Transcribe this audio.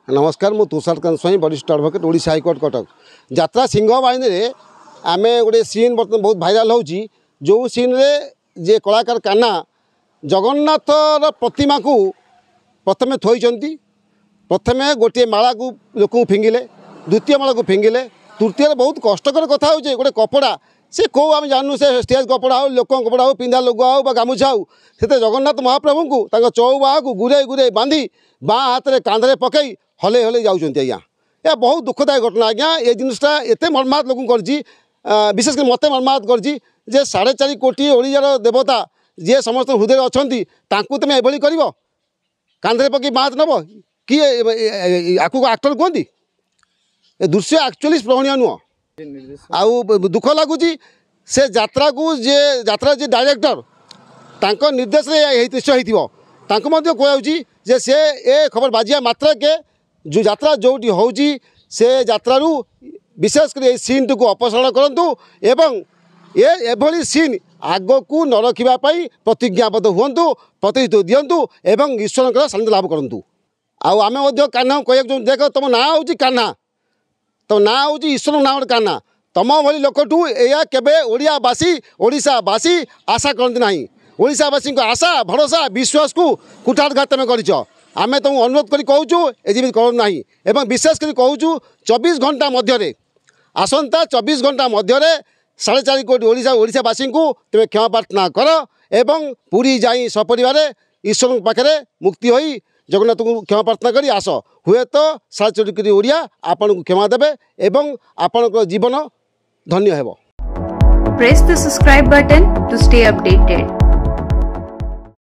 नमस्कार मु तुषारकांत स्वाई वरिष्ठ एडवोकेट ओडिशा हाईकोर्ट कटक यात्रा सिंह बाहिनी आम गोटे सीन बर्तमान बहुत भाइराल होची जो सीन रे जे कलाकार कान्हा जगन्नाथर प्रतिमा को प्रथमे थोइचंती प्रथमे गोटे माला को लोक फिंगिले द्वितीय माला को फिंगिले तृतीय बहुत कष्टकर कथा हो गोटे कपड़ा से कौ आम जानू से स्टेज कपड़ा हो लोक कपड़ा हो पिंधा लुगा हो गामुछा हो से जगन्नाथ महाप्रभु को चौबाह को गुरे गुरे बांधी बाँ हाथ में कांधे पकई हले हले जाऊँच आज्ञा यह बहुत दुखदायक घटना आज्ञा ये जिनटा एत मर्माहत लोक विशेष कर मत मर्माहत कर 4.5 कोटी ओडियार देवता जी समस्त हृदय अच्छा तुम एभली कर कांधे पकई बाँ हाथ नब किए आपको आक्टर कहती ए दृश्य एक्चुअली स्पृहणीय नुह आउ दुख लगुच से यात्रा को जे यात्रा जे डायरेक्टर तांको निर्देश दृश्य कहुची जे से ए खबर बाजिया मात्र के जो यात्रा जोटी होची से यात्रारू विशेषकर ये सीन को अपसारण करंतु एवं एभली सीन आग को न रखापी प्रतिज्ञाबद्ध हुंतु प्रतिश्रुति दिंतु एवं ईश्वर शांति लाभ करूँ आम कान्हा कह देख तुम ना हूँ कान्हा तो ना हूँ ईश्वर ना गोटे कान्हा तुम भली लोकठू या केबे ओडियावासी ओडिशावासी आशा करती ना ओडिशावासी आशा भरोसा विश्वास को कुठारघात तुम कर आमे तुम अनुरोध कर कहूँ एजी करूँ ना एवं विशेष कर कहूँ 24 घंटा मध्य आसंता 24 घंटा मध्य 4.5 कोटी ओडिशावासी को तुम क्षमा प्रार्थना कर एवं पुरी जाई सपरिवार ईश्वर पाखे मुक्ति होई जगन्नाथ को क्षमा प्रार्थना करी आस हुए तो 4.5 कोटी ओडिया आपन को क्षमा देवे एवं आपन जीवन धन्य हेबो। Press the subscribe button to stay updated.